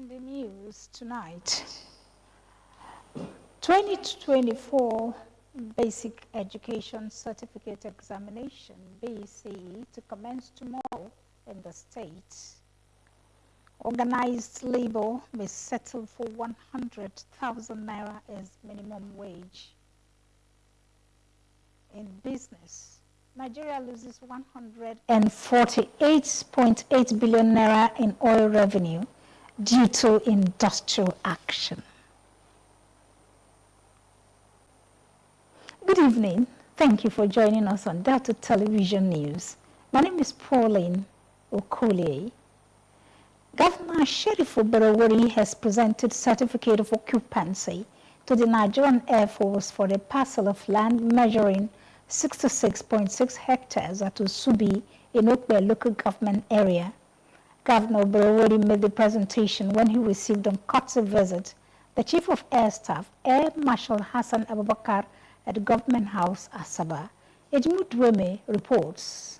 On the news tonight, 2024 Basic Education Certificate Examination, BCE, to commence tomorrow in the state. Organized labor may settle for 100,000 naira as minimum wage. In business, Nigeria loses 148.8 billion naira in oil revenue due to industrial action. Good evening. Thank you for joining us on Delta Television News. My name is Pauline Okolie. Governor Sherifu Borowori has presented certificate of occupancy to the Nigerian Air Force for a parcel of land measuring 66.6 hectares at Usubi in Okbe local government area. Governor Borowori made the presentation when he received on courtesy visit the Chief of Air Staff, Air Marshal Hassan Abubakar, at the Government House, Asaba. Ejimut Dweme reports.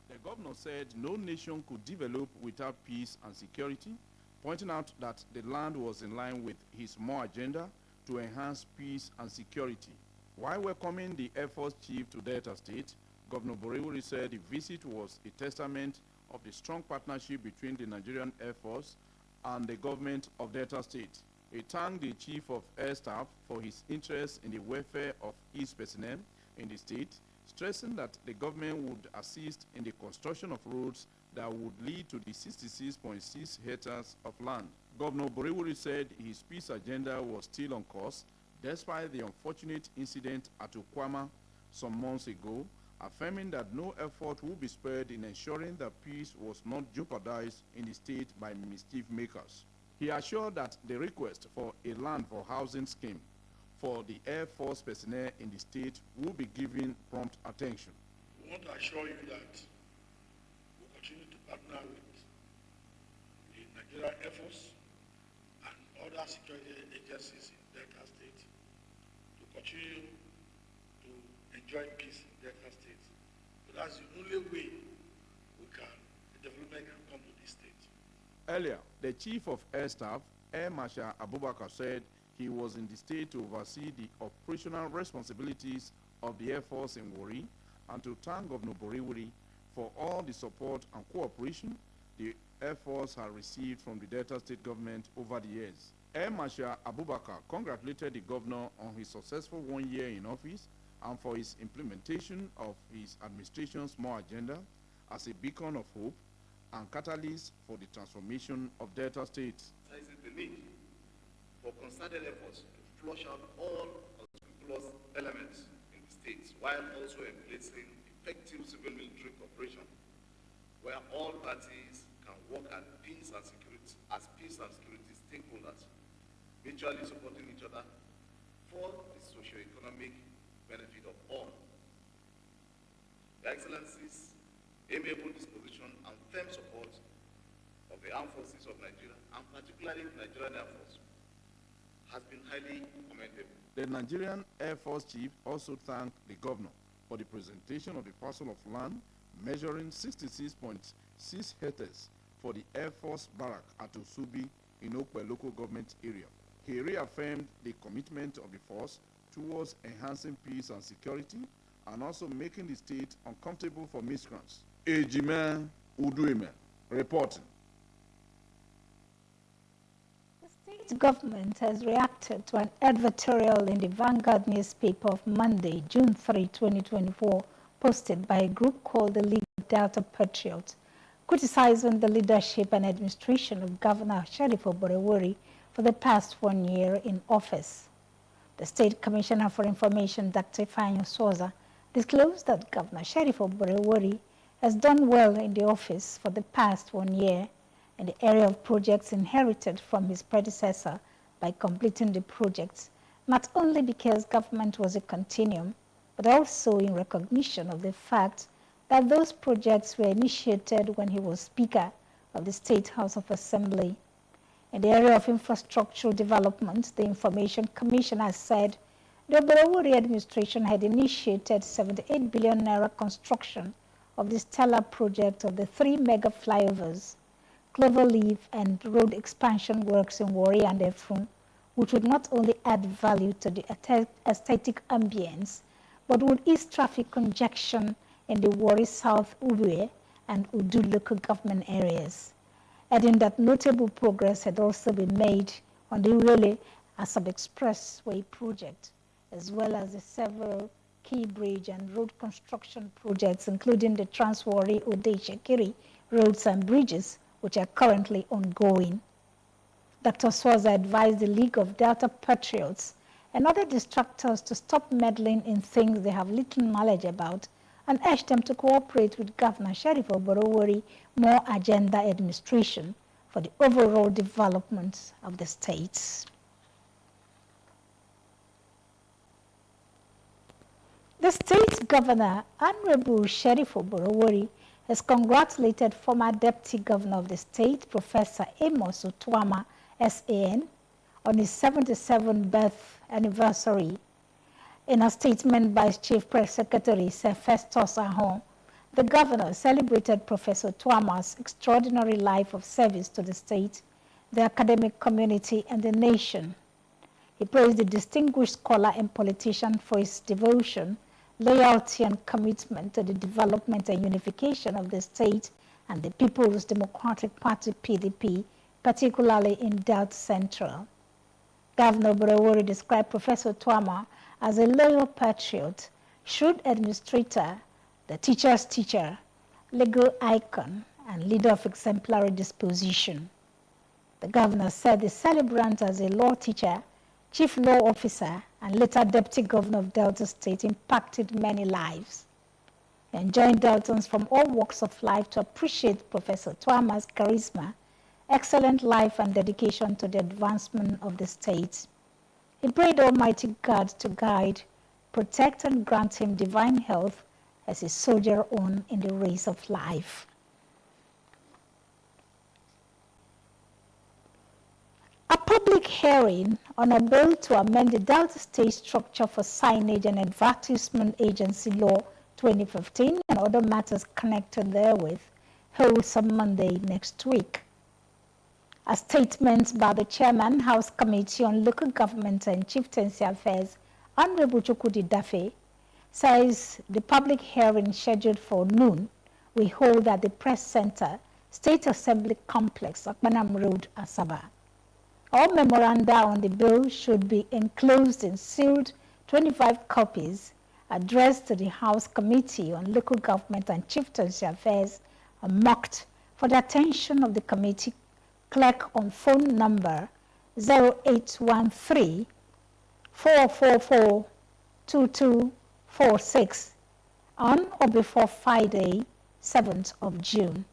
The governor said no nation could develop without peace and security, pointing out that the land was in line with his more agenda to enhance peace and security. While welcoming the Air Force Chief to Delta State, Governor Borewori said the visit was a testament of the strong partnership between the Nigerian Air Force and the government of Delta State. He thanked the Chief of Air Staff for his interest in the welfare of his personnel in the state, stressing that the government would assist in the construction of roads that would lead to the 66.6 hectares of land. Governor Borewori said his peace agenda was still on course despite the unfortunate incident at Okwama some months ago, affirming that no effort will be spared in ensuring that peace was not jeopardized in the state by mischief makers. He assured that the request for a land for housing scheme for the Air Force personnel in the state will be given prompt attention. We want to assure you that we continue to partner with the Nigerian Air Force and other security agencies in Delta State to continue to enjoy peace in Delta State. But that's the only way the development can come to this state. Earlier, the Chief of Air Staff, Air Marshal Abubakar, said he was in the state to oversee the operational responsibilities of the Air Force in Warri and to thank Governor Borewori for all the support and cooperation the Air Force has received from the Delta State government over the years. Air Marshal Abubakar congratulated the governor on his successful 1 year in office and for his implementation of his administration's more agenda as a beacon of hope and catalyst for the transformation of Delta State. The need for concerted efforts to flush out all unscrupulous elements in the states while also embracing effective civil-military cooperation where all parties can work as peace and security stakeholders, mutually supporting each other for the socio-economic benefit of all. Your Excellencies, amiable disposition and firm support of the armed forces of Nigeria, and particularly the Nigerian Air Force, has been highly commendable. The Nigerian Air Force Chief also thanked the governor for the presentation of the parcel of land measuring 66.6 hectares for the Air Force Barrack at Usubi in Okwe local government area. He reaffirmed the commitment of the force towards enhancing peace and security and also making the state uncomfortable for miscreants. Ejime Uduime reporting. The state government has reacted to an editorial in the Vanguard newspaper of Monday, June 3, 2024, posted by a group called the League of Delta Patriots, criticizing the leadership and administration of Governor Sherifu Borowori for the past 1 year in office. The State Commissioner for Information, Dr. Ifeanyi Soza, disclosed that Governor Sherifu Borowori has done well in the office for the past 1 year in the area of projects inherited from his predecessor by completing the projects, not only because government was a continuum, but also in recognition of the fact that those projects were initiated when he was Speaker of the State House of Assembly. In the area of infrastructural development, the Information Commissioner said the Borowori administration had initiated 78 billion naira construction of the stellar project of the 3 mega flyovers, Cloverleaf and road expansion works in Warri and Efrun, which would not only add value to the aesthetic ambience, but would ease traffic congestion in the Warri South Ubwe and Udu local government areas, adding that notable progress had also been made on the Uele Asab Expressway project, as well as the several key bridge and road construction projects, including the Trans-Warri Ode-Shekiri roads and bridges, which are currently ongoing. Dr. Swaza advised the League of Delta Patriots and other distractors to stop meddling in things they have little knowledge about and urged them to cooperate with Governor Sheriff Oborowori more agenda administration for the overall development of the states. The state governor, Honorable Sheriff Oborowori, has congratulated former Deputy Governor of the state, Professor Amos Otuama, SAN, on his 77th birth anniversary. In a statement by his Chief Press Secretary, Sir Festus Ahon, the governor celebrated Professor Otuama's extraordinary life of service to the state, the academic community, and the nation. He praised the distinguished scholar and politician for his devotion, loyalty, and commitment to the development and unification of the state and the People's Democratic Party, PDP, particularly in Delta Central. Governor Oborowori described Professor Otuama as a loyal patriot, shrewd administrator, the teacher's teacher, legal icon, and leader of exemplary disposition. The governor said the celebrant as a law teacher, chief law officer, and later deputy governor of Delta State impacted many lives. He enjoined Deltans from all walks of life to appreciate Professor Otuama's charisma, excellent life, and dedication to the advancement of the state. He prayed Almighty God to guide, protect, and grant him divine health as he soldiered on in the race of life. A public hearing on a bill to amend the Delta State structure for signage and advertisement agency law 2015 and other matters connected therewith holds on Monday next week. A statement by the Chairman, House Committee on Local Government and Chieftaincy Affairs, Honorable Chukwudi Dafe, says the public hearing scheduled for noon will hold at the Press Center, State Assembly Complex, Akpanam Road, Asaba. All memoranda on the bill should be enclosed in sealed 25 copies addressed to the House Committee on Local Government and Chieftaincy Affairs and marked for the attention of the committee clerk on phone number 0813 444 2246 on or before Friday, 7th of June.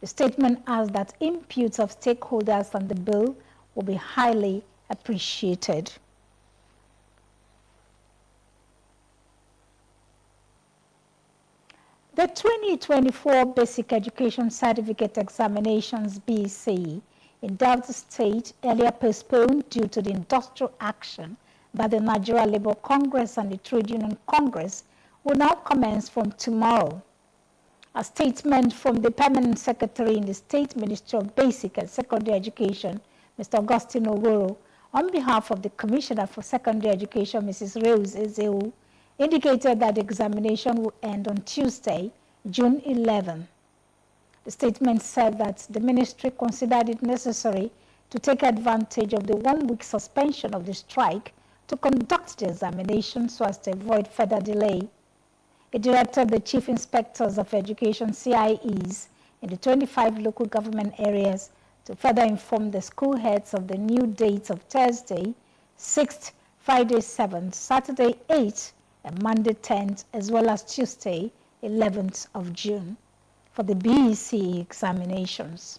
The statement adds that input of stakeholders on the bill will be highly appreciated. The 2024 Basic Education Certificate Examinations BECE in Delta State, earlier postponed due to the industrial action by the Nigeria Labour Congress and the Trade Union Congress, will now commence from tomorrow. A statement from the Permanent Secretary in the State Ministry of Basic and Secondary Education, Mr. Augustine Oworo, on behalf of the Commissioner for Secondary Education, Mrs. Rose Ezeu, indicated that the examination will end on Tuesday, June 11. The statement said that the ministry considered it necessary to take advantage of the one-week suspension of the strike to conduct the examination so as to avoid further delay. It directed the Chief Inspectors of Education, CIEs, in the 25 local government areas to further inform the school heads of the new dates of Thursday, 6th, Friday, 7th, Saturday, 8th, and Monday, 10th, as well as Tuesday, 11th of June, for the BECE examinations.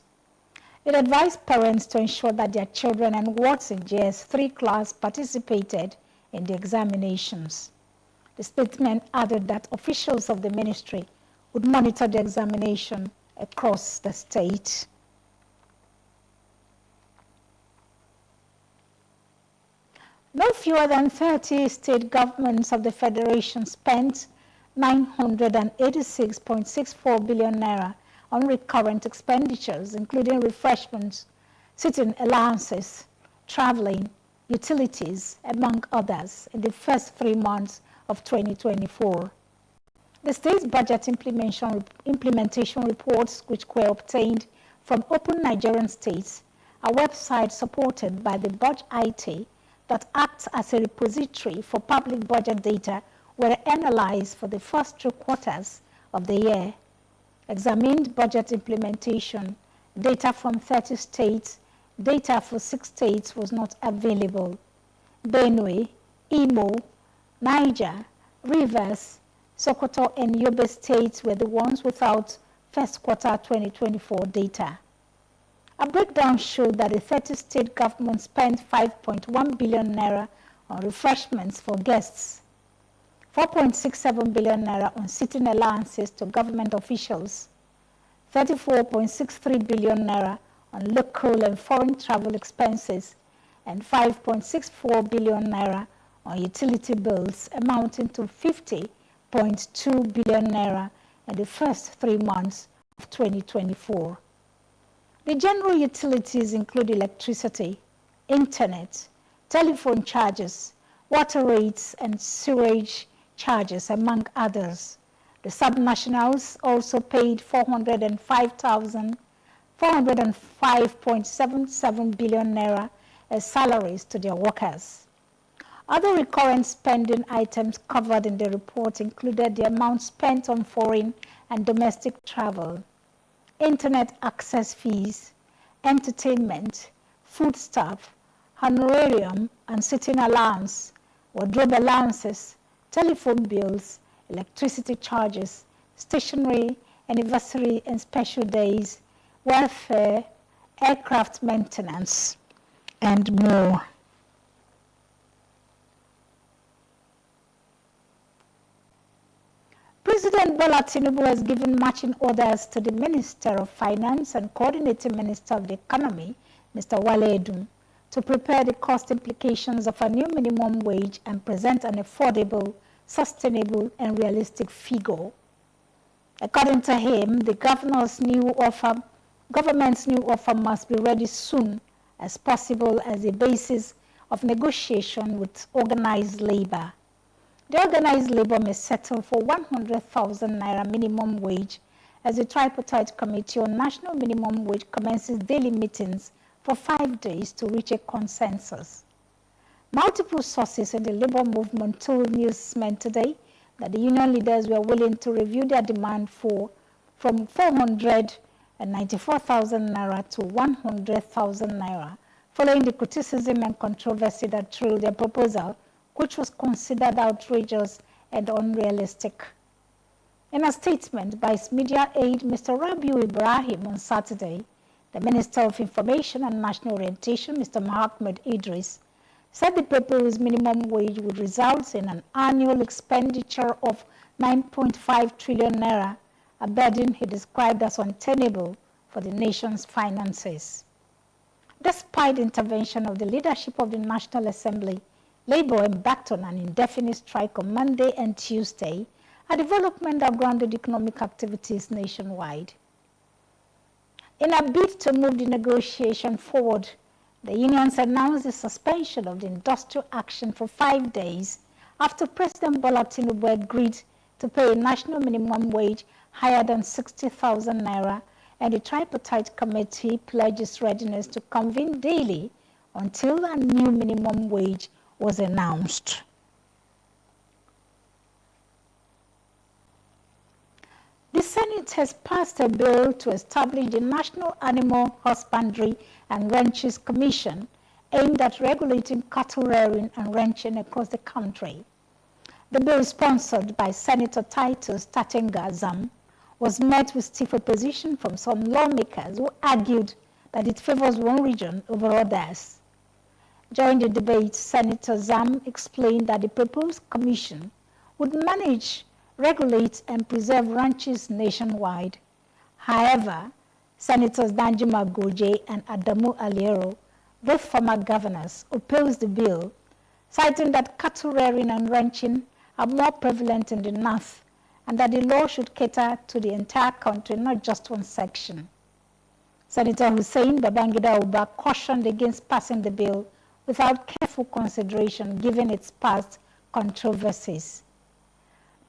It advised parents to ensure that their children and wards in JS3 class participated in the examinations. The statement added that officials of the ministry would monitor the examination across the state. No fewer than 30 state governments of the Federation spent 986.64 billion naira on recurrent expenditures, including refreshments, sitting allowances, traveling, utilities, among others, in the first 3 months of 2024. The state's budget implementation reports, which were obtained from Open Nigerian States, a website supported by the Budge IT that acts as a repository for public budget data, were analyzed for the first 3 quarters of the year. Examined budget implementation, data from 30 states, data for 6 states was not available. Benue, Imo, Niger, Rivers, Sokoto, and Yobe states were the ones without first quarter 2024 data. A breakdown showed that the 30 state governments spent 5.1 billion naira on refreshments for guests, 4.67 billion naira on sitting allowances to government officials, 34.63 billion naira on local and foreign travel expenses, and 5.64 billion naira on utility bills, amounting to 50.2 billion naira in the first 3 months of 2024. The general utilities include electricity, internet, telephone charges, water rates, and sewage charges, among others. The subnationals also paid 405.77 billion naira as salaries to their workers. Other recurrent spending items covered in the report included the amount spent on foreign and domestic travel, internet access fees, entertainment, foodstuff, honorarium and sitting allowance, wardrobe allowances, telephone bills, electricity charges, stationery, anniversary and special days, welfare, aircraft maintenance, and more. President Bola Tinubu has given marching orders to the Minister of Finance and Coordinating Minister of the Economy, Mr. Wale Edun, to prepare the cost implications of a new minimum wage and present an affordable, sustainable, and realistic figure. According to him, the government's new offer must be ready soon as possible as a basis of negotiation with organized labor. The organized labor may settle for 100,000 naira minimum wage as the tripartite committee on national minimum wage commences daily meetings for 5 days to reach a consensus. Multiple sources in the labor movement told Newsmen today that the union leaders were willing to review their demand from 494,000 naira to 100,000 naira, following the criticism and controversy that trailed their proposal, which was considered outrageous and unrealistic. In a statement by his media aide, Mr. Rabiu Ibrahim, on Saturday, the Minister of Information and National Orientation, Mr. Mohammed Idris, said the proposed minimum wage would result in an annual expenditure of 9.5 trillion naira, a burden he described as untenable for the nation's finances. Despite the intervention of the leadership of the National Assembly, Labour embarked on an indefinite strike on Monday and Tuesday, a development that grounded economic activities nationwide. In a bid to move the negotiation forward, the unions announced the suspension of the industrial action for 5 days after President Bola Tinubu agreed to pay a national minimum wage higher than 60,000 naira, and the tripartite committee pledges readiness to convene daily until a new minimum wage was announced. The Senate has passed a bill to establish the National Animal Husbandry and Ranches Commission, aimed at regulating cattle rearing and ranching across the country. The bill, sponsored by Senator Titus Tatenga Zam, was met with stiff opposition from some lawmakers who argued that it favors one region over others. During the debate, Senator Zam explained that the proposed commission would manage, regulate, and preserve ranches nationwide. However, Senators Danjuma Goje and Adamu Aliero, both former governors, opposed the bill, citing that cattle rearing and ranching are more prevalent in the north and that the law should cater to the entire country, not just one section. Senator Hussein Babangida Uba cautioned against passing the bill without careful consideration given its past controversies.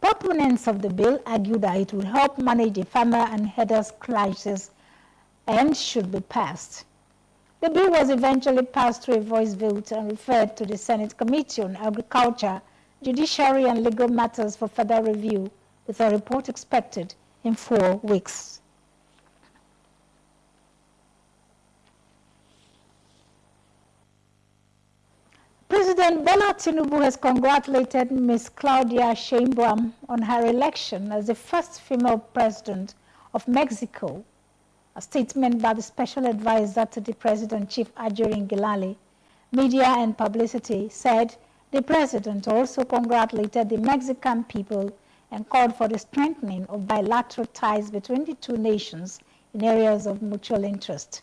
Proponents of the bill argued that it would help manage the farmer and herders' crisis and should be passed. The bill was eventually passed through a voice vote and referred to the Senate Committee on Agriculture, Judiciary and Legal Matters for further review, with a report expected in 4 weeks. President Bola Tinubu has congratulated Ms. Claudia Sheinbaum on her election as the first female president of Mexico. A statement by the special advisor to the president, Chief Ajorin Gilali, Media and Publicity, said the president also congratulated the Mexican people and called for the strengthening of bilateral ties between the two nations in areas of mutual interest.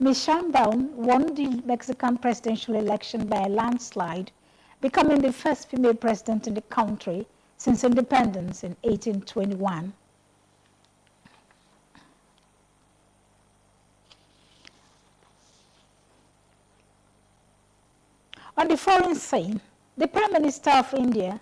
Ms. Sheinbaum won the Mexican presidential election by a landslide, becoming the first female president in the country since independence in 1821. On the foreign scene, the Prime Minister of India,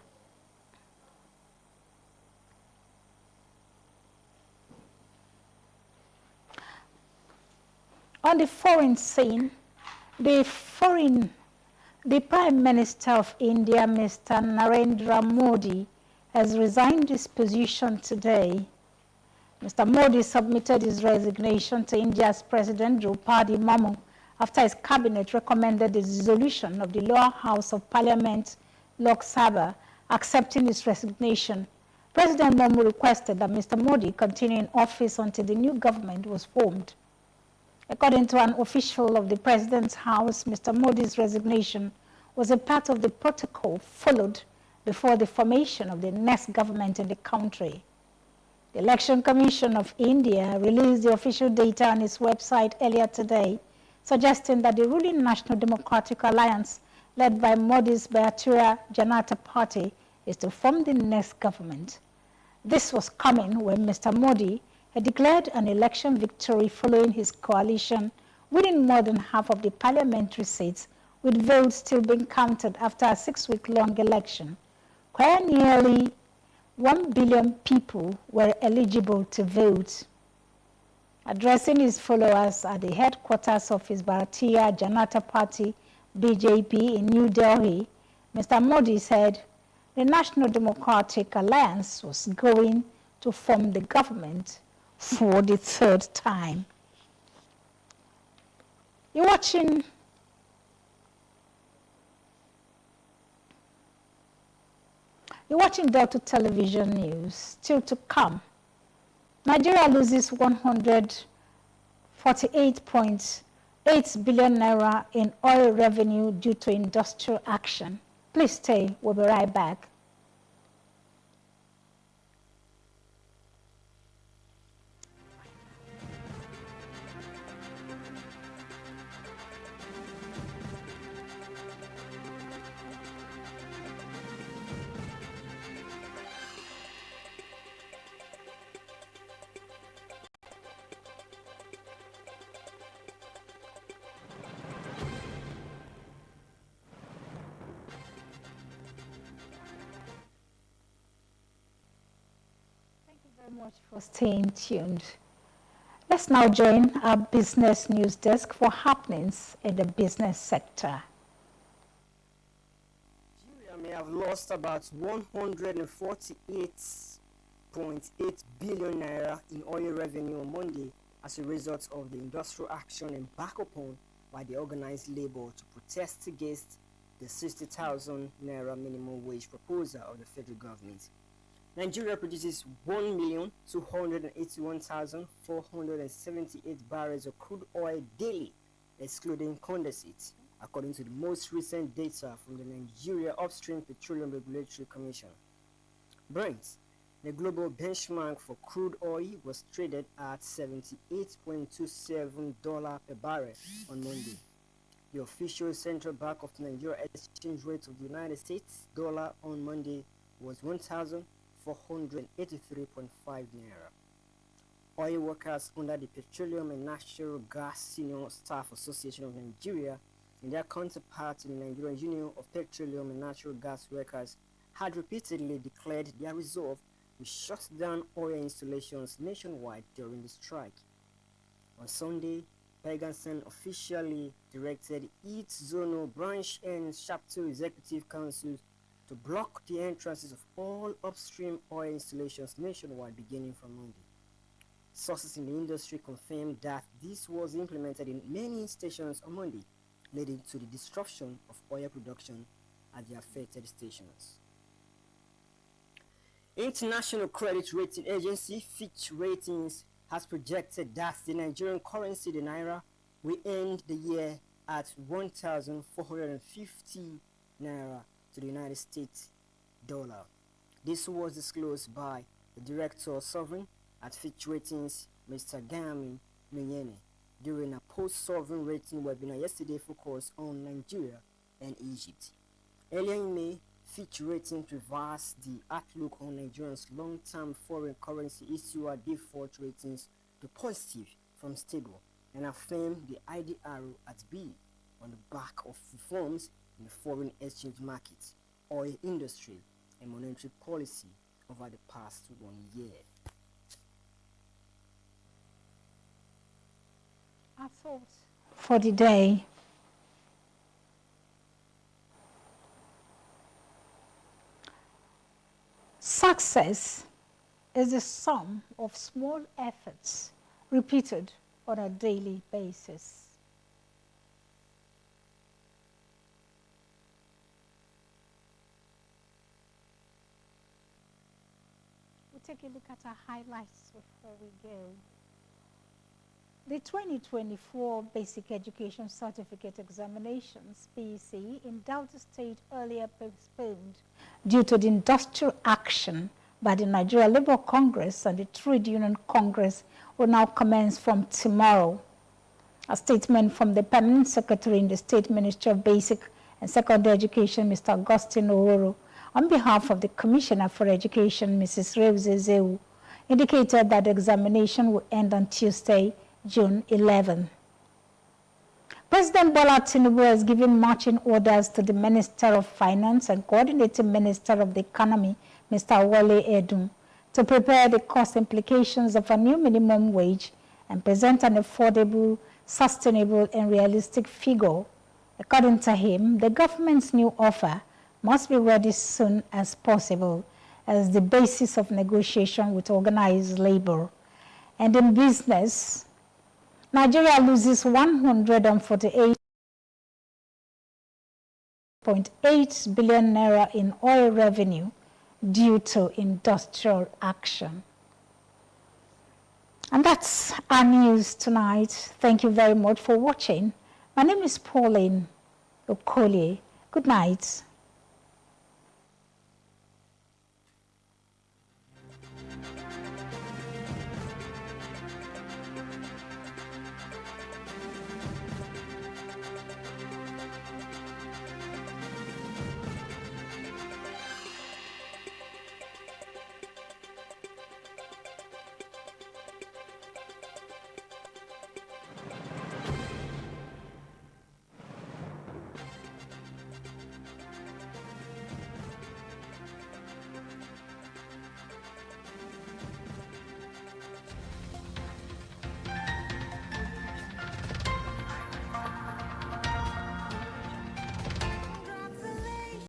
the Prime Minister of India, Mr. Narendra Modi, has resigned his position today. Mr. Modi submitted his resignation to India's President Draupadi Murmu after his cabinet recommended the dissolution of the lower house of Parliament, Lok Sabha, accepting his resignation. President Murmu requested that Mr. Modi continue in office until the new government was formed. According to an official of the President's House, Mr. Modi's resignation was a part of the protocol followed before the formation of the next government in the country. The Election Commission of India released the official data on its website earlier today, suggesting that the ruling National Democratic Alliance, led by Modi's Bharatiya Janata Party, is to form the next government. This was coming when Mr. Modi had declared an election victory following his coalition, winning more than half of the parliamentary seats, with votes still being counted after a 6-week-long election, where nearly 1 billion people were eligible to vote. Addressing his followers at the headquarters of his Bharatiya Janata Party, BJP, in New Delhi, Mr. Modi said the National Democratic Alliance was going to form the government for the 3rd time. You're watching Delta Television News. Still to come, Nigeria loses 148.8 billion naira in oil revenue due to industrial action. Please stay, we'll be right back. Much for staying tuned. Let's now join our business news desk for happenings in the business sector. Nigeria may have lost about 148.8 billion naira in oil revenue on Monday as a result of the industrial action embarked upon by the organized labor to protest against the 60,000 naira minimum wage proposal of the federal government. Nigeria produces 1,281,478 barrels of crude oil daily, excluding condensate, according to the most recent data from the Nigeria Upstream Petroleum Regulatory Commission. Brent, the global benchmark for crude oil, was traded at $78.27 per barrel on Monday. The official Central Bank of Nigeria exchange rate of the United States dollar on Monday was $1,485 483.5 naira. Oil workers under the Petroleum and Natural Gas Senior Staff Association of Nigeria and their counterpart in the Nigerian Union of Petroleum and Natural Gas Workers had repeatedly declared their resolve to shut down oil installations nationwide during the strike. On Sunday, Pegason officially directed its zonal branch and chapter executive councils to block the entrances of all upstream oil installations nationwide beginning from Monday. Sources in the industry confirmed that this was implemented in many stations on Monday, leading to the disruption of oil production at the affected stations. International credit rating agency Fitch Ratings has projected that the Nigerian currency, the naira, will end the year at 1,450 naira to the United States dollar. This was disclosed by the Director of Sovereign at Fitch Ratings, Mr. Gami Minyene, during a post-sovereign rating webinar yesterday focused on Nigeria and Egypt. Earlier in May, Fitch Ratings reversed the outlook on Nigeria's long-term foreign currency issuer default ratings to positive from stable and affirmed the IDR at B on the back of reforms in the foreign exchange market, oil industry, and monetary policy over the past 1 year. Our thoughts for the day. Success is the sum of small efforts repeated on a daily basis. We'll take a look at our highlights before we go. The 2024 Basic Education Certificate Examinations, BEC, in Delta State earlier postponed due to the industrial action by the Nigeria Labour Congress and the Trade Union Congress will now commence from tomorrow. A statement from the Permanent Secretary in the State Ministry of Basic and Secondary Education, Mr. Augustine Oworo, on behalf of the Commissioner for Education, Mrs. Rose Zeu, indicated that the examination will end on Tuesday, June 11. President Bola Tinubu has given marching orders to the Minister of Finance and Coordinating Minister of the Economy, Mr. Wale Edun, to prepare the cost implications of a new minimum wage and present an affordable, sustainable, and realistic figure. According to him, the government's new offer must be ready soon as possible as the basis of negotiation with organized labor. And in business, Nigeria loses 148.8 billion naira in oil revenue due to industrial action. And that's our news tonight. Thank you very much for watching. My name is Pauline Okoli. Good night.